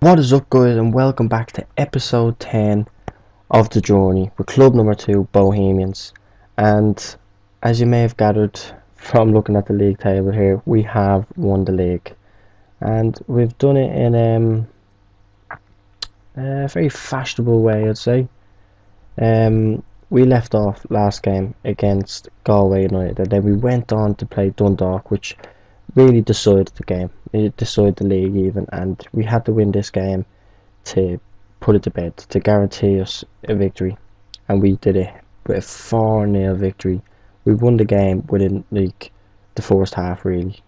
What is up, guys, and welcome back to episode 10 of the journey with club number 2, Bohemians. And as you may have gathered from looking at the league table here, we have won the league, and we've done it in a very fashionable way, I'd say. We left off last game against Galway United, and then we went on to play Dundalk, which really decided the game. It decided the league even, and we had to win this game to put it to bed, to guarantee us a victory, and we did it with a 4-0 victory. We won the game within like the first half, really.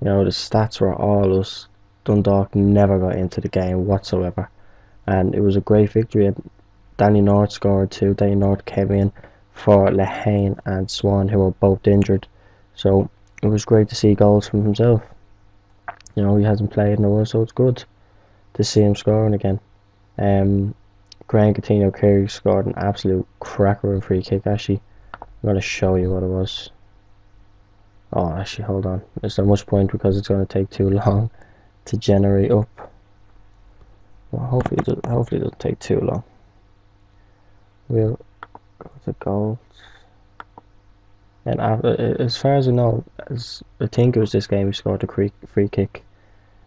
You know, the stats were all us. Dundalk never got into the game whatsoever, and it was a great victory. And Danny North scored too. Danny North came in for Lehane and Swan, who were both injured, so it was great to see goals from himself. You know, he hasn't played in a while, so it's good to see him scoring again. Graham Coutinho Kerry scored an absolute cracker and free kick. Actually, I'm going to show you what it was. Oh, actually, hold on. There's not much point because it's going to take too long to generate up. Well, hopefully it doesn't take too long. We'll go to goals. And after, as far as I know, I think it was this game he scored a free kick.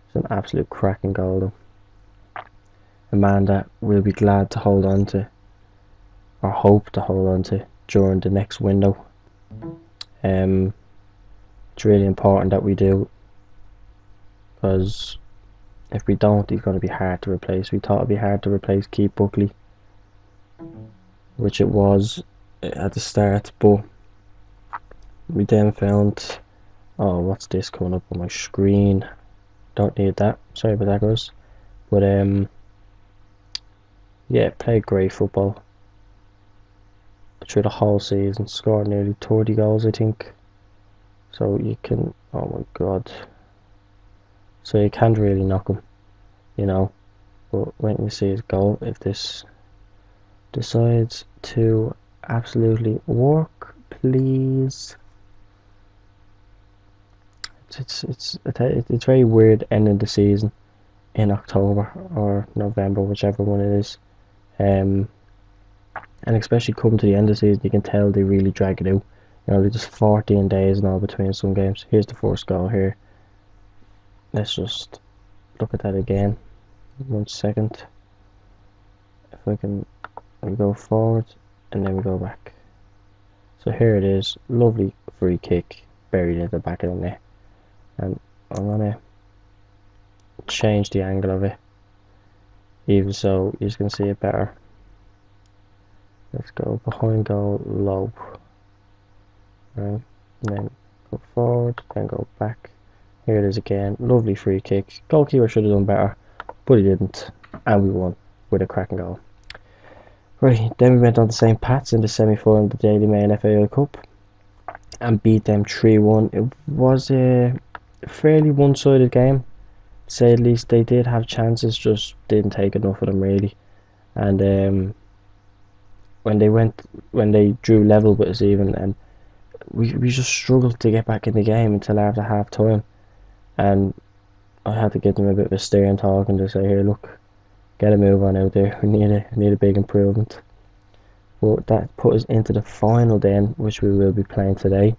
It's an absolute cracking goal, though. A man that we'll be glad to hold on to, or hope to hold on to, during the next window. It's really important that we do, because if we don't, he's going to be hard to replace. We thought it'd be hard to replace Keith Buckley, which it was at the start, but we then found, oh, what's this coming up on my screen? Don't need that. Sorry about that, guys. But yeah, played great football through the whole season. Scored nearly 30 goals, I think. So you can, oh my god. So you can't really knock him, you know. But when you see his goal, if this decides to absolutely work, please. It's very weird ending the season in October or November, whichever one it is. And especially coming to the end of the season, you can tell they really drag it out. You know, there's just 14 days and all between some games. Here's the first goal here. Let's just look at that again. 1 second. If we go forward and then we go back. So here it is. Lovely free kick buried in the back of the net. And I'm gonna change the angle of it, even so you can see it better. Let's go behind goal, low. Right, and then go forward, then go back. Here it is again. Lovely free kick. Goalkeeper should have done better, but he didn't, and we won with a cracking goal. Right, then we went on to St. Pat's in the semi-final of the Daily Mail FAI Cup and beat them 3-1. It was a fairly one-sided game, to say at least. They did have chances, just didn't take enough of them really. And when they drew level with us even, and we just struggled to get back in the game until after half time, and I had to give them a bit of a stern talk and just say, here, look, get a move on out there. We need a big improvement. But that put us into the final then, which we will be playing today.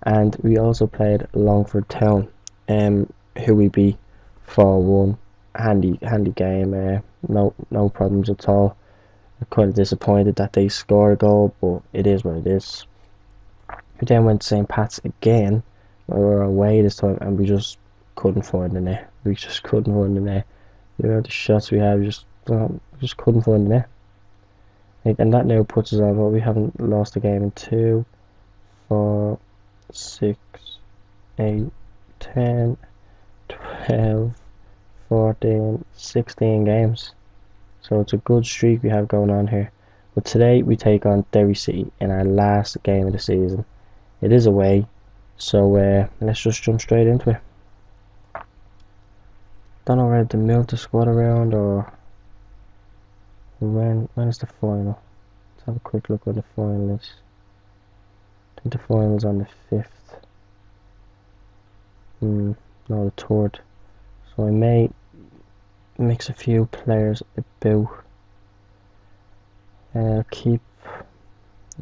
And we also played Longford Town, who we beat 4-1. Handy game. No problems at all. I'm kind of disappointed that they scored a goal, but it is what it is. We then went to St. Pat's again. We were away this time, and we just couldn't find the net. We just couldn't find the net. You know, the shots we had, we just couldn't find the net. And that now puts us on, well, we haven't lost a game in 2, 4, 6, 8, 10, 12, 14, 16 games. So it's a good streak we have going on here. But today we take on Derry City in our last game of the season. It is away, so let's just jump straight into it. Don't know whether to move the squad around or when is the final. Let's have a quick look when the final is. I think the final is on the 5th. No, the 3rd. So I may mix a few players about.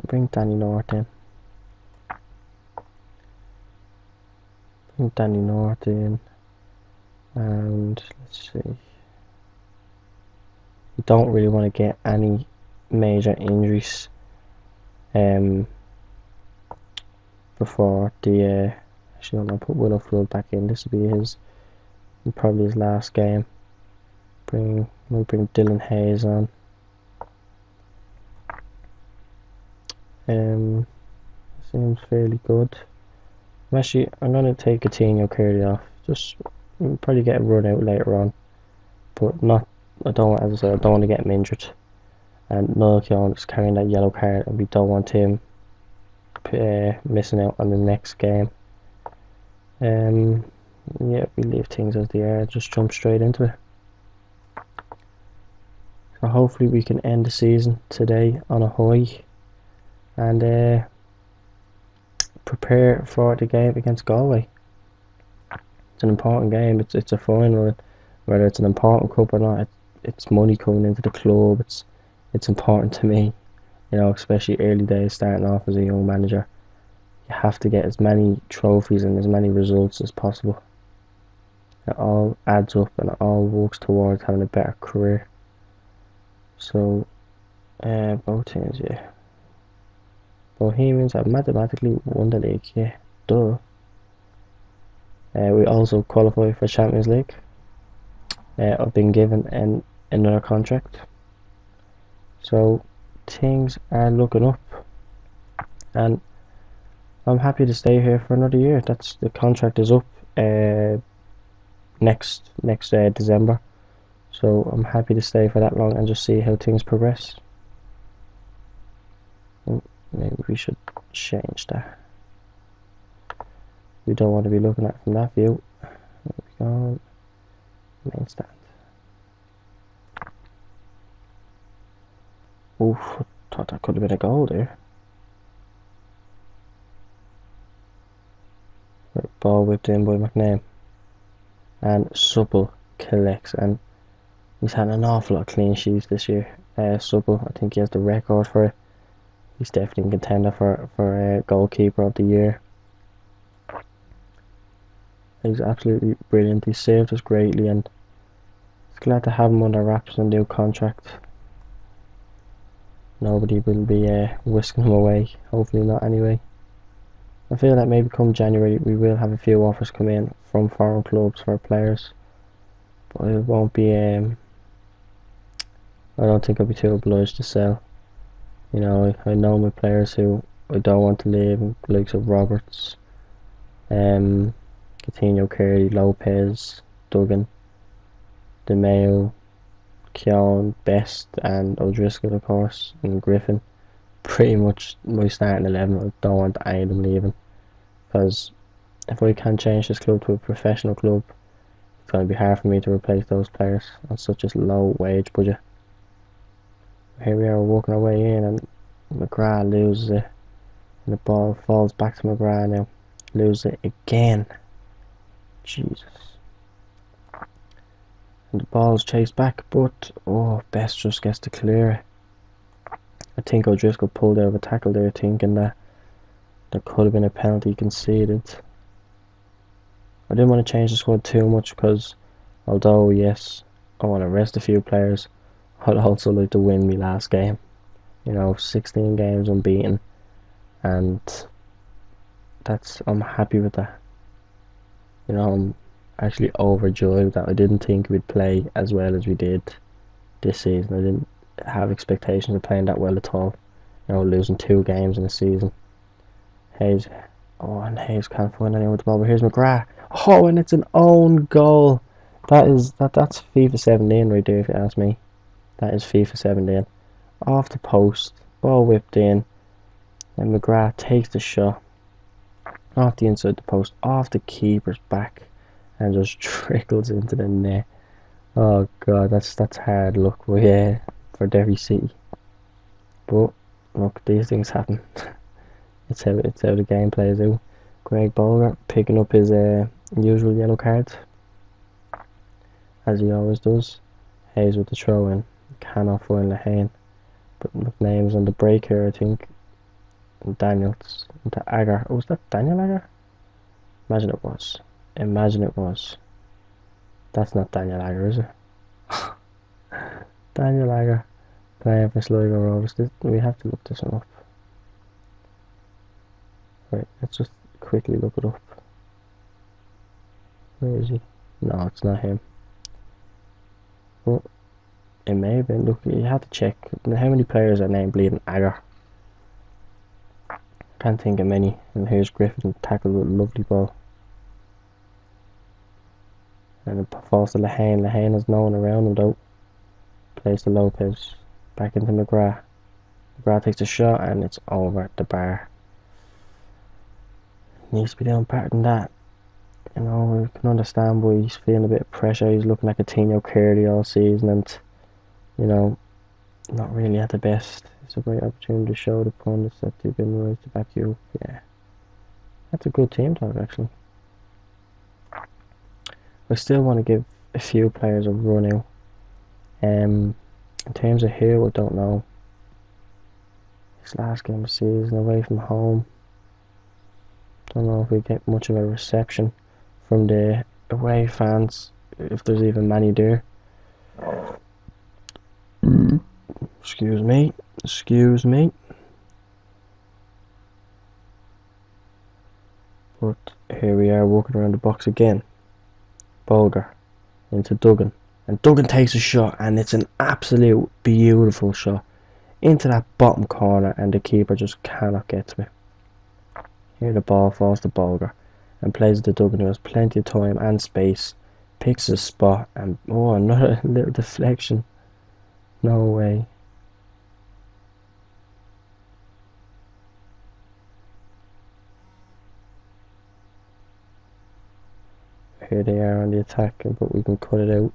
Bring Danny North in. And let's see. We don't really want to get any major injuries before the actually I'm gonna put Willow Flood back in. This will be probably his last game. We'll bring Dylan Hayes on. Seems fairly good. I'm gonna take Coutinho Curly off. Just probably get a run out later on, but not. I don't want, as I said, I don't want to get him injured. And Noel Keown is carrying that yellow card, and we don't want him missing out on the next game. Yeah, we leave things as they are. Just jump straight into it. So hopefully we can end the season today on a high, and prepare for the game against Galway. It's an important game. It's a final. Whether it's an important cup or not, it's money coming into the club. It's important to me, especially early days starting off as a young manager. You have to get as many trophies and as many results as possible. It all adds up and it all works towards having a better career. So, both teams, yeah. Bohemians have mathematically won the league, yeah, duh. We also qualify for Champions League. I've been given another contract. So, things are looking up. And I'm happy to stay here for another year. The contract is up next December. So I'm happy to stay for that long and just see how things progress. Maybe we should change that. We don't want to be looking at it from that view. There we go. Main stand. Oof, I thought that could have been a goal there. Ball whipped in by McNair. And Supple collects, and he's had an awful lot of clean sheets this year. Supple, I think he has the record for it. He's definitely a contender for goalkeeper of the year. He's absolutely brilliant. He saved us greatly, and it's glad to have him under wraps on a new contract. Nobody will be whisking him away. Hopefully not, anyway. I feel that maybe come January we will have a few offers come in from foreign clubs for players, but it won't be. I don't think I'll be too obliged to sell. I know my players who I don't want to leave, the likes of Roberts, Coutinho, Curry, Lopez, Duggan, DeMeo, Keown, Best, and O'Driscoll, of course, and Griffin. Pretty much my starting 11. I don't want any of them leaving, because if I can't change this club to a professional club, it's going to be hard for me to replace those players on such a low wage budget. Here we are walking our way in, and McGrath loses it, and the ball falls back to McGrath now. Loses it again. Jesus. And the ball's chased back, but Best just gets to clear it. I think O'Driscoll pulled out of a tackle there, thinking that there could have been a penalty conceded. I didn't want to change the squad too much, because although yes, I want to rest a few players, I'd also like to win my last game. 16 games unbeaten, and I'm happy with that. I'm actually overjoyed that I didn't think we'd play as well as we did this season. I didn't have expectations of playing that well at all. Losing 2 games in a season. Hayes, and Hayes can't find anyone with the ball, but here's McGrath. And it's an own goal. That's FIFA 17 right there, if you ask me. That is FIFA 17. Off the post, ball whipped in, and McGrath takes the shot off the inside the post, off the keeper's back, and just trickles into the net. Oh god, that's hard luck, for Derry City. But look, these things happen. it's how the game plays out. Greg Bolger picking up his usual yellow card. as he always does. Hayes with the throw in. Cannot find Lehane. But McName's on the break here, I think. And Daniels into Agar. Oh, was that Daniel Agar? Imagine it was. Imagine it was. That's not Daniel Agar, is it? Daniel Agar playing for Sligo Rovers. We have to look this one up. Right, let's just quickly look it up. Where is he? No, it's not him. But it may have been. Look, you have to check. How many players are named Bleeding Agar? Can't think of many. And here's Griffin tackled with a lovely ball. And it falls to Lehane. Lehane has no one around him though. Plays to Lopez. Back into McGrath. McGrath takes a shot and it's over the bar. Needs to be doing better than that. You know, we can understand why he's feeling a bit of pressure. He's looking like a Tino Curdy all season and, you know, not really at the best. It's a great opportunity to show the pundits that they've been right to back you up. Yeah. That's a good team talk actually. I still want to give a few players a run out. In terms of who, I don't know. His last game of the season away from home. Don't know if we get much of a reception from the away fans, if there's even many there. Excuse me. But here we are walking around the box again. Bulgar into Duggan. And Duggan takes a shot and it's an absolute beautiful shot. Into that bottom corner and the keeper just cannot get to me. Here the ball falls to Bulgar and plays it to Duggan, who has plenty of time and space. Picks a spot and oh, another little deflection. No way. Here they are on the attack, but we can cut it out.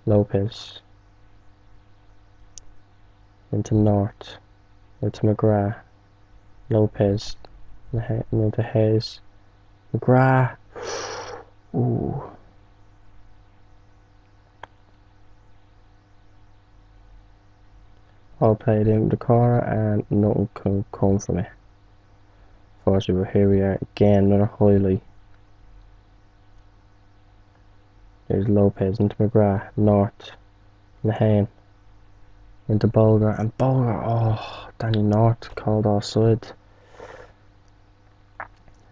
Lopez into North, into McGrath. Lopez into Hayes. McGrath. Ooh. All played in the corner and nothing can come from it. Fortunately, but here we are again, another highlight. There's Lopez into McGrath, North, Lehane, into Bulgar, and Bulgar, oh, Danny North called offside.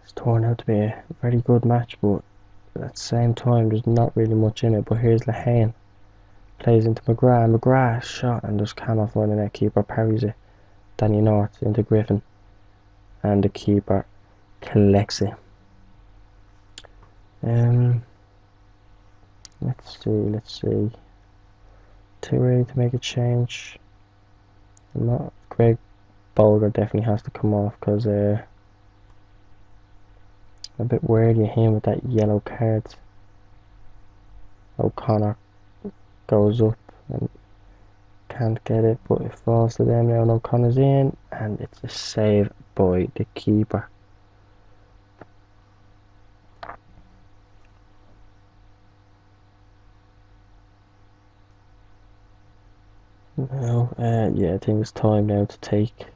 It's turned out to be a very good match, but at the same time, there's not really much in it. But here's Lehane, plays into McGrath, McGrath shot, and just cannot find the net. Keeper parries it. Danny North into Griffin, and the keeper collects it. Let's see. Too early to make a change. Not Greg Bulgar definitely has to come off because a bit wary of him with that yellow card. O'Connor goes up and can't get it, but it falls to them now, and O'Connor's in, and it's a save by the keeper. Now, yeah, I think it's time now to take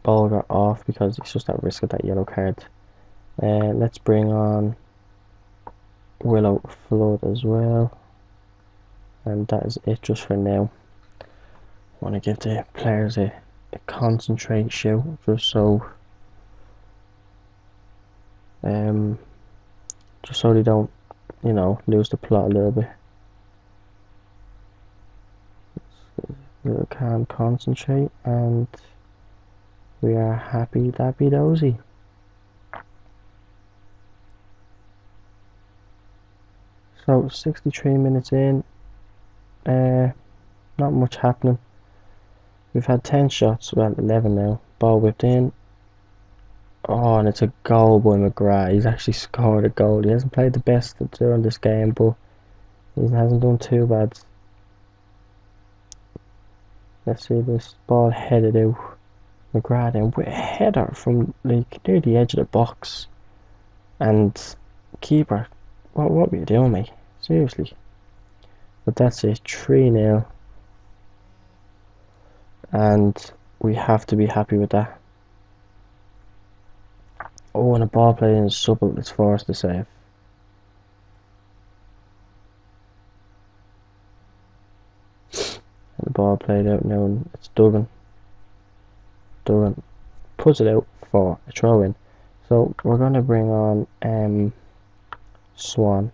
Bulgar off because he's just at risk of that yellow card. Let's bring on Willow Flood as well, and that is it just for now. I want to give the players a concentrate show just so they don't, you know, lose the plot a little bit. We can concentrate and we are happy dappy dozy. So 63 minutes in, not much happening. We've had 10 shots, well 11 now. Ball whipped in. Oh, and it's a goal by McGrath. He's actually scored a goal. He hasn't played the best during this game, but he hasn't done too bad. Let's see this ball headed out. McGrath in with a header from like near the edge of the box. And keeper, what were you doing, mate? Seriously. But that's it, 3-0. And we have to be happy with that. Oh, and a ball played in supple, it's forced to save. And the ball played out now, and it's Duggan. Duggan puts it out for a throw in. So we're going to bring on Swan.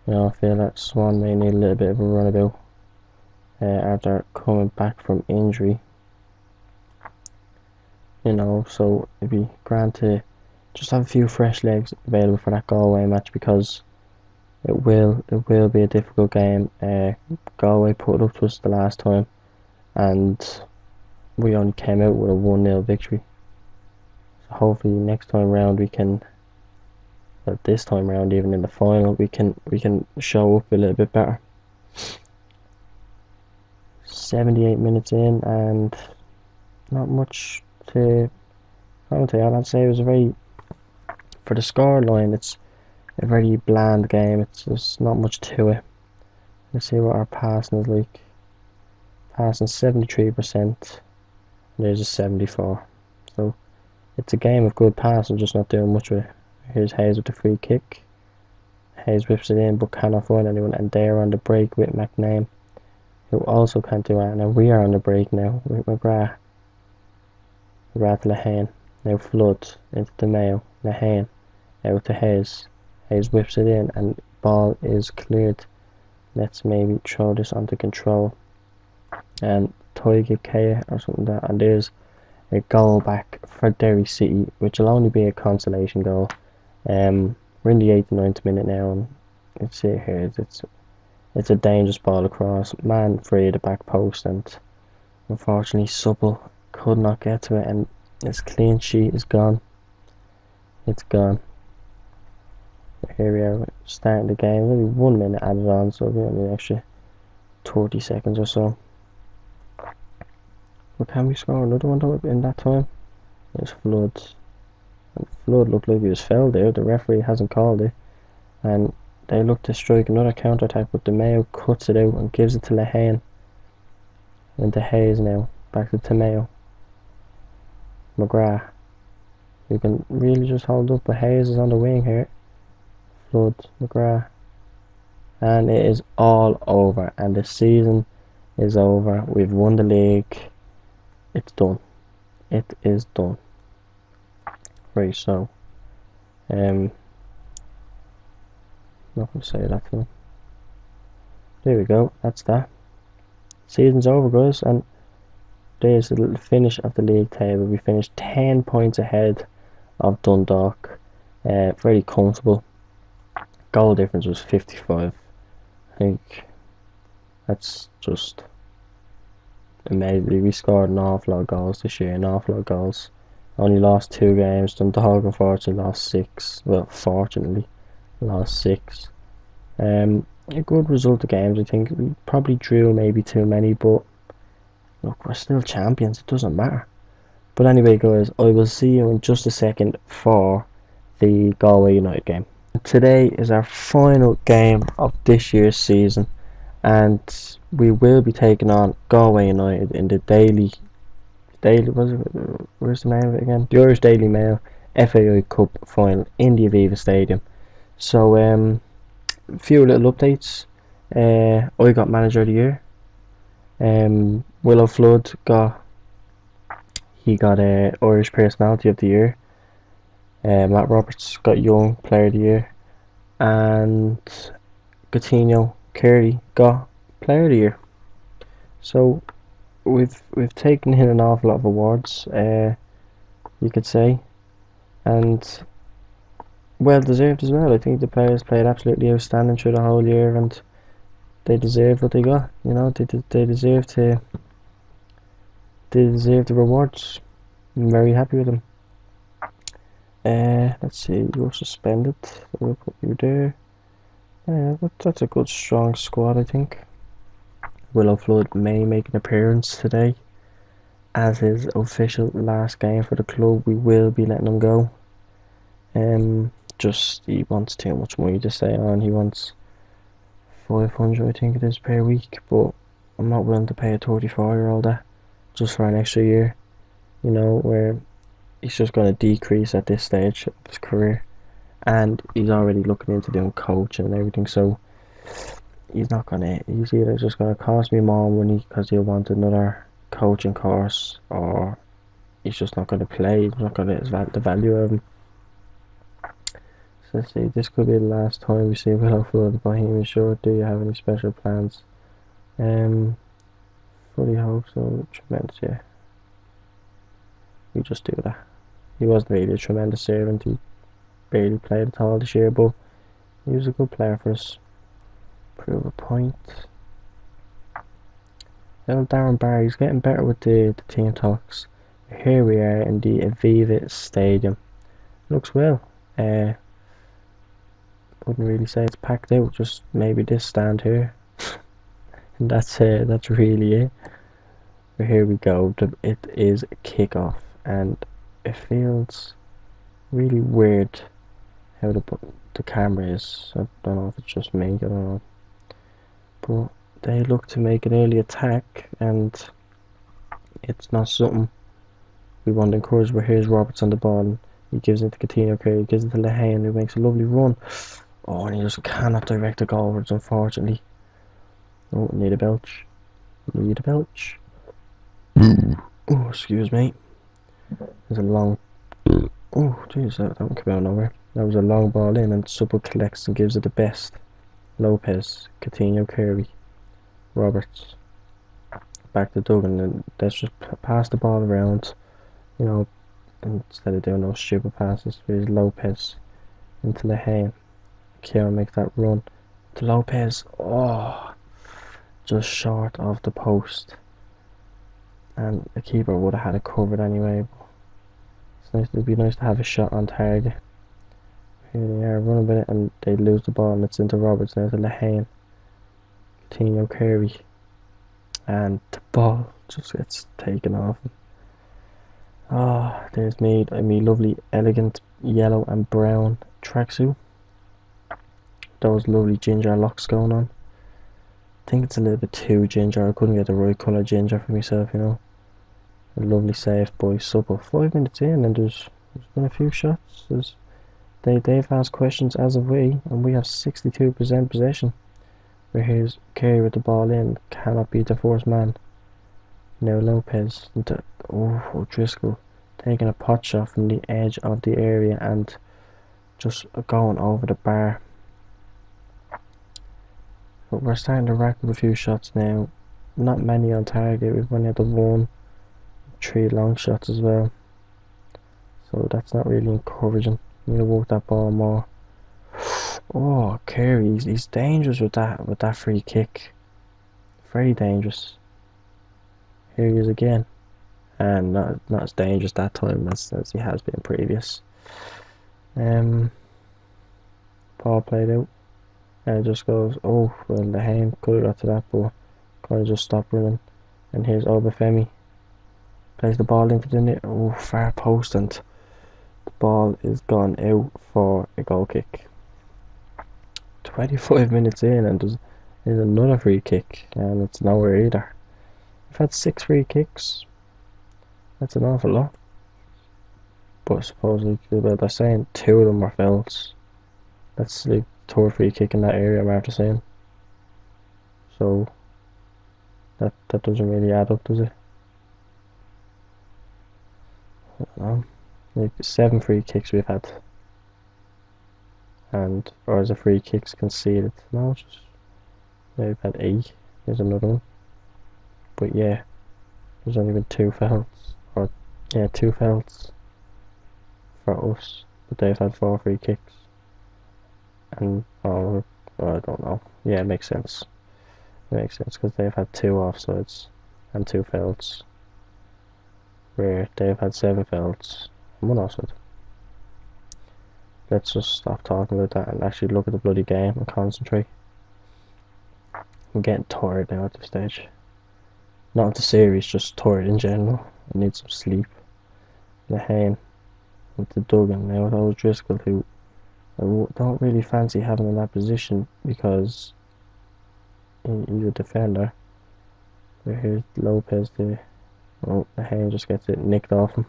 You know, I feel that Swan may need a little bit of a runabout after coming back from injury. You know, so it'd be grand to just have a few fresh legs available for that Galway match, because it will be a difficult game. Galway put it up to us the last time, and we only came out with a 1-0 victory. So hopefully next time round we can, well, this time round even in the final, we can show up a little bit better. 78 minutes in, and not much to comment on. I'd say it was a very, for the score line, it's a very bland game. There's not much to it. Let's see what our passing is like. Passing 73%. There's a 74. So it's a game of good passing, just not doing much with it. Here's Hayes with the free kick. Hayes whips it in, but cannot find anyone, and they're on the break with McName, who also can't do that. Now we are on the break now with McGrath. McGrath to Lehane. Now Flood into the Mayo. Lehane out to Hayes. Hayes whips it in, and ball is cleared. Let's maybe throw this onto control. And Toiga Kea or something like that. And there's a goal back for Derry City, which will only be a consolation goal. We're in the 89th minute now, and let's see here. It's a dangerous ball across. Man free at the back post, and unfortunately Supple could not get to it, and his clean sheet is gone. It's gone. Here we are, starting the game. Only 1 minute added on, so we'll be only an extra 30 seconds or so. But can we score another one though in that time? There's Flood. And Flood looked like he was fouled there. The referee hasn't called it. And they look to strike another counter attack, but the Mayo cuts it out and gives it to Lehane. Into Hayes now. Back to Tamayo. McGrath. You can really just hold up, but Hayes is on the wing here. Flood, McGrath. And it is all over. And the season is over. We've won the league. It's done. It is done. Right, so not gonna say that to them. There we go, that's that. Season's over, guys, and there's the little finish of the league table. We finished 10 points ahead of Dundalk. Very comfortable. Goal difference was 55. I think that's just amazing. We scored an awful lot of goals this year, an awful lot of goals. Only lost 2 games. Dundalk unfortunately lost 6. Well, fortunately lost 6. A good result of games. I think we probably drew maybe too many, but look, we're still champions. It doesn't matter. But anyway, guys, I will see you in just a second for the Galway United game. Today is our final game of this year's season, and we will be taking on Galway United in the Daily, where's the name of it again? The Irish Daily Mail FAI Cup final in the Aviva Stadium. So, a few little updates. I got Manager of the Year. Willow Flood got Irish Personality of the Year. Matt Roberts got Young Player of the Year, and Coutinho Carey got Player of the Year. So we've taken in an awful lot of awards, you could say, and well deserved as well. I think the players played absolutely outstanding through the whole year, and they deserved what they got. You know, they deserve the rewards. I'm very happy with them. Let's see, you're suspended. We'll put you there. Yeah, that's a good strong squad, I think. Willow Flood may make an appearance today as his official last game for the club. We will be letting him go. just he wants too much money to stay on. He wants 500, I think it is, per week, but I'm not willing to pay a 34-year-old that just for an extra year, where he's just going to decrease at this stage of his career, and he's already looking into doing coaching and everything, so he's either just going to cost me more money because he'll want another coaching course, or he's just not going to play. He's not going to the value of him. So let's see, this could be the last time we see Willow for the Bohemian show. Do you have any special plans? Fully hope so. Tremendous, yeah. We just do that. He wasn't really a tremendous servant. He barely played at all this year, but he was a good player for us. Prove a point. Well, Darren Barry's getting better with the team talks. Here we are in the Aviva Stadium. Looks well. Wouldn't really say it's packed out, just maybe this stand here. And that's really it. But here we go. It is a kickoff, and it feels really weird how the camera is. I don't know if it's just me, I don't know. But they look to make an early attack, and it's not something we want to encourage. But here's Roberts on the ball, and he gives it to Coutinho, he gives it to Lehane, who makes a lovely run. Oh, and he just cannot direct the goalwards, unfortunately. Oh, need a belch. Need a belch. Oh, excuse me. There's a long... Oh, jeez, that one came out of nowhere. That was a long ball in, and Supple collects and gives it the best. Lopez, Coutinho, Curry, Roberts. Back to Duggan, and let's just pass the ball around, instead of doing those stupid passes. Here's Lopez into Lehane. Kieran makes that run to Lopez. Oh, just short of the post, and the keeper would have had it covered anyway. But it'd be nice to have a shot on target. Here they are running with it, and they lose the ball, and it's into Roberts now to Lehane. Coutinho, Curry, and the ball just gets taken off. Oh, there's me lovely, elegant yellow and brown tracksuit. Those lovely ginger locks going on. I think it's a little bit too ginger. I couldn't get the right colour ginger for myself, A lovely save by Supple. 5 minutes in, and there's been a few shots. They've asked questions as of we, and we have 62% possession. Where here's Kerry with the ball in, cannot beat the first man. Now Lopez into O'Driscoll taking a pot shot from the edge of the area and just going over the bar. But we're starting to rack up a few shots now. Not many on target. We've only had the 1, 3 long shots as well. So that's not really encouraging. We need to work that ball more. Oh, Kerry, he's dangerous with that free kick. Very dangerous. Here he is again, and not as dangerous that time as he has been previous. Ball played out, and it just goes. Oh, well, Lehane could have got to that, but kind of just stopped running. And here's Obafemi. Plays the ball into the net. Oh, far post, and the ball is gone out for a goal kick. 25 minutes in, and there's another free kick, and it's nowhere either. We've had 6 free kicks. That's an awful lot. But supposedly, they're saying 2 of them were fouls. That's the 3rd free kick in that area, I'm after saying. So that doesn't really add up, does it? I don't know. Like 7 free kicks we've had. Or is the free kicks conceded? No, it's just we've had 8. Here's another one. But yeah, there's only been 2 fouls. 2 fouls for us, but they've had 4 free kicks. And I don't know. Yeah, it makes sense. It makes sense because they've had 2 offsides and 2 fouls, where they've had 7 fouls and 1 offside. Let's just stop talking about that and actually look at the bloody game and concentrate. I'm getting tired now at this stage. Not the series, just tired in general. I need some sleep. Lehane with the Duggan now with O'Driscoll, who don't really fancy having in that position because he's a defender. But here's Lopez there. Oh, Lehane just gets it nicked off him.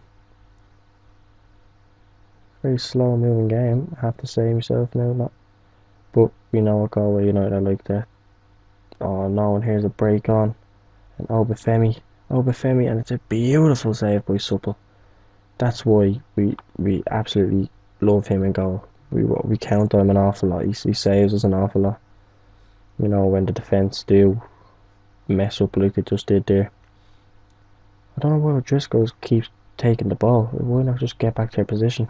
Very slow moving game, I have to say myself now. Not, but we know what Galway United are like that. Oh no, and here's a break on. And Obafemi, and it's a beautiful save by Supple. That's why we absolutely love him in goal. We count on him an awful lot. He saves us an awful lot. You know, when the defence do mess up like they just did there. I don't know why O'Driscoll keeps taking the ball. Why not just get back to their position?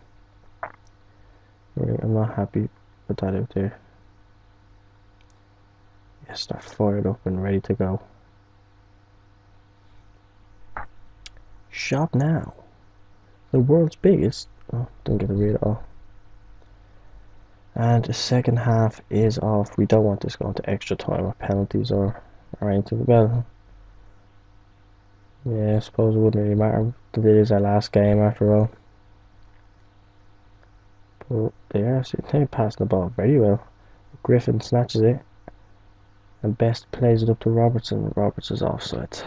Right, I'm not happy with that out there. Yes, they're fired up and ready to go. Shop now. The world's biggest. Oh, didn't get to read it all. And the second half is off. We don't want this going to extra time or penalties or anything. Well, yeah, I suppose it wouldn't really matter. It is our last game after all. But they're passing the ball very well. Griffin snatches it. And Best plays it up to Robertson. Roberts is offside.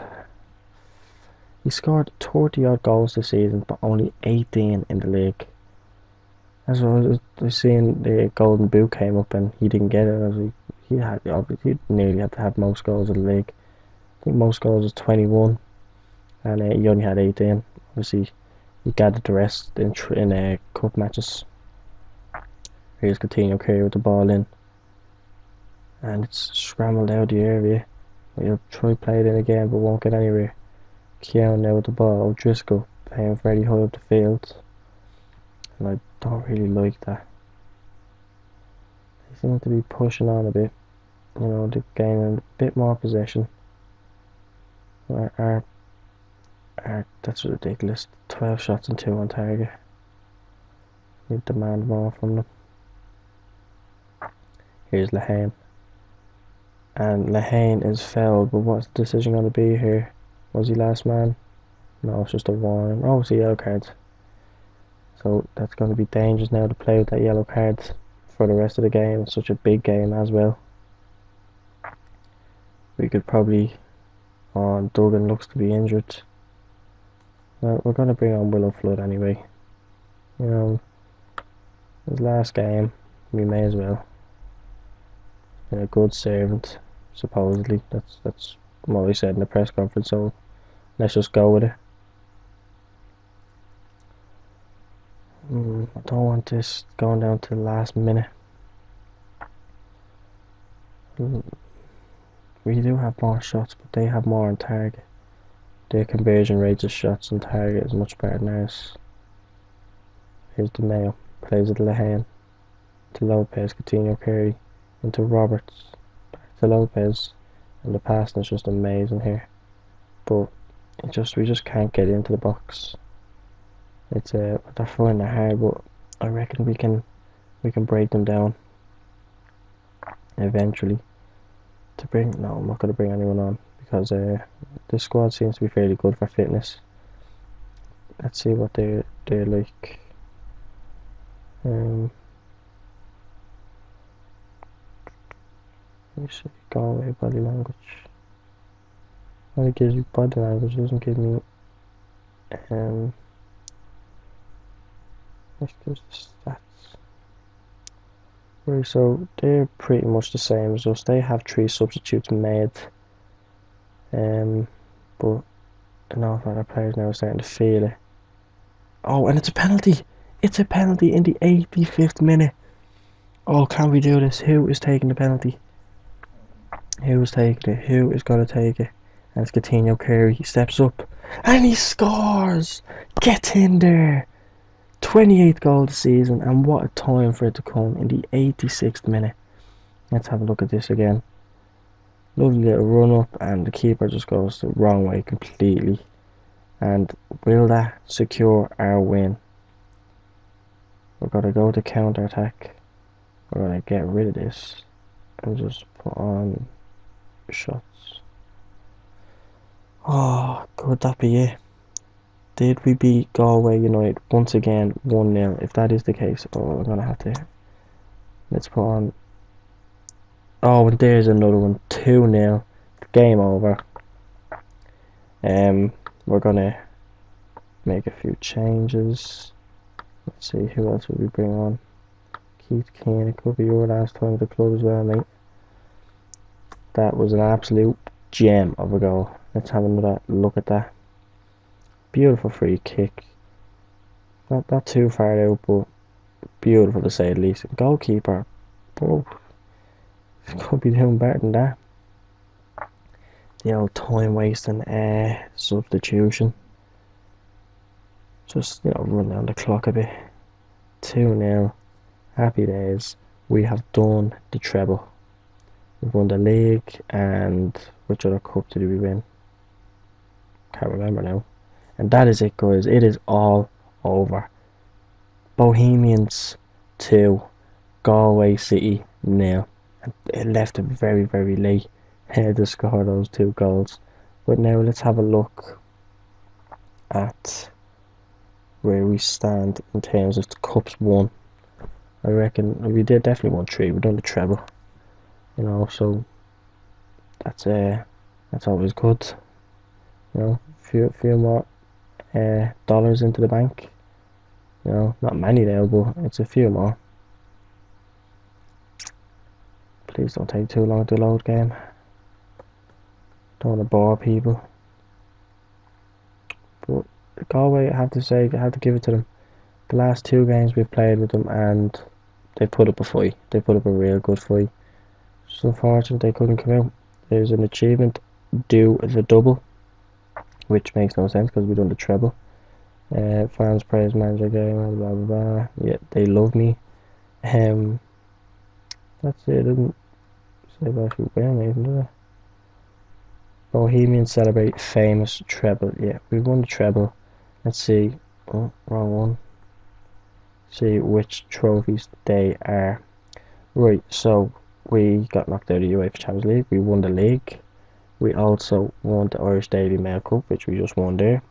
He scored 30 odd goals this season, but only 18 in the league. As I was seeing the Golden Boot came up and he didn't get it. I was like, he nearly had to have most goals in the league. I think most goals was 21, and he only had 18. Obviously, he gathered the rest in cup matches. Here's Coutinho Carey with the ball in, and it's scrambled out the area. He'll try play it in again, but won't get anywhere. Keown now with the ball. O'Driscoll playing very high up the field, and I don't really like that. They seem to be pushing on a bit. You know, they're gaining a bit more possession. That's ridiculous. 12 shots and 2 on target. We demand more from them. Here's Lehane. And Lehane is fouled, but what's the decision going to be here? Was he last man? No, it's just a warning. Oh, it's a yellow card. So that's going to be dangerous now to play with that yellow card for the rest of the game. It's such a big game as well. We could probably... Oh, Duggan looks to be injured. Well, we're going to bring on Willow Flood anyway. You know, his last game, we may as well. Been a good servant, supposedly. That's what he said in the press conference, so let's just go with it. I don't want this going down to the last minute. We do have more shots, but they have more on target. Their conversion rates of shots on target is much better than ours. Here's the Mayo. Plays it to Lehane. To Lopez. Coutinho Carey. Into Roberts. Back to Lopez. And the passing is just amazing here. But we just can't get into the box. It's they're finding it hard, but I reckon we can break them down eventually. No, I'm not going to bring anyone on because the squad seems to be fairly good for fitness. Let's see what they're like. Let me see. Galway body language. Well, it gives you body language. It doesn't give me. Let's give the stats. Right, so they're pretty much the same as us. They have 3 substitutes made. But an awful lot of players now are starting to feel it. Oh, and it's a penalty! It's a penalty in the 85th minute. Oh, can we do this? Who is taking the penalty? Who is taking it? Who is going to take it? And it's Coutinho Carey. He steps up and he scores! Get in there! 28th goal this season, and what a time for it to come in the 86th minute. Let's have a look at this again. Lovely little run up, and the keeper just goes the wrong way completely. And will that secure our win? We're going to go to counter attack. We're going to get rid of this and just put on shots. Oh, could that be it? Did we beat Galway United once again 1-0? If that is the case, I'm going to have to Let's put on. Oh, and there's another one. 2-0. Game over. We're gonna make a few changes. Let's see, who else would we bring on? Keith Keane, it could be your last time at the club as well, mate. That was an absolute gem of a goal. Let's have another look at that. Beautiful free kick. Not too far out, but beautiful to say the least. Goalkeeper, oh, could be doing better than that. The old time wasting substitution. Just, run down the clock a bit. 2-0. Happy days. We have done the treble. We've won the league, and which other cup did we win? Can't remember now. And that is it, guys. It is all over. Bohemians 2, Galway City 0. And it left it very, very late to score those 2 goals. But now let's have a look at where we stand in terms of the cups won. I reckon we definitely won 3. We've done the treble, so that's always good. Few more dollars into the bank. Not many now, but it's a few more. Please don't take too long to load, game. Don't want to bore people. But Galway, I have to say, I have to give it to them. The last 2 games we've played with them, and they put up a fight. They put up a real good fight. It's unfortunate they couldn't come out. There's an achievement due as a double, which makes no sense because we've done the treble. Fans praise manager game, blah blah blah. Yeah, they love me. That's it. It doesn't say about who won anything, does it? Bohemians celebrate famous treble. Yeah, we won the treble. Let's see. Oh, wrong one. See which trophies they are. Right, so we got knocked out of the UEFA Champions League. We won the league. We also won the Irish Daily Mail Cup, which we just won there.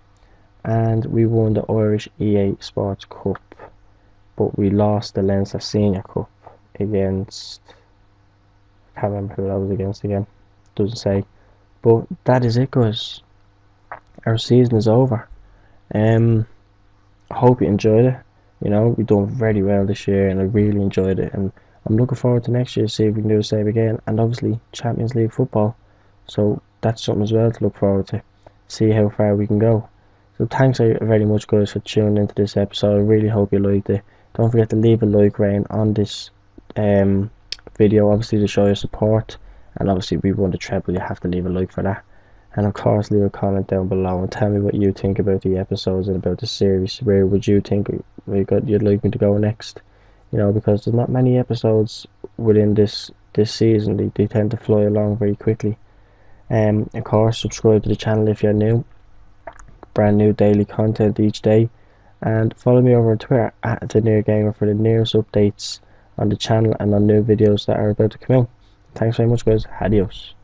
And we won the Irish EA Sports Cup. But we lost the Leinster Senior Cup against... I can't remember who that was against again. Doesn't say. But that is it, guys. Our season is over. I hope you enjoyed it. We've done very well this year, and I really enjoyed it. And I'm looking forward to next year, see if we can do the same again. And obviously, Champions League football. So that's something as well to look forward to. See how far we can go. So thanks very much, guys, for tuning into this episode. I really hope you liked it. Don't forget to leave a like rating on this video, obviously, to show your support. And obviously, we won the treble. You have to leave a like for that. And of course, leave a comment down below and tell me what you think about the episodes and about the series. Where would you think you'd like me to go next? Because there's not many episodes within this season. They tend to fly along very quickly. Of course, subscribe to the channel if you're new. Brand new daily content each day. And follow me over on Twitter at the Near Gamer for the nearest updates on the channel and on new videos that are about to come out. Thanks very much, guys. Adios.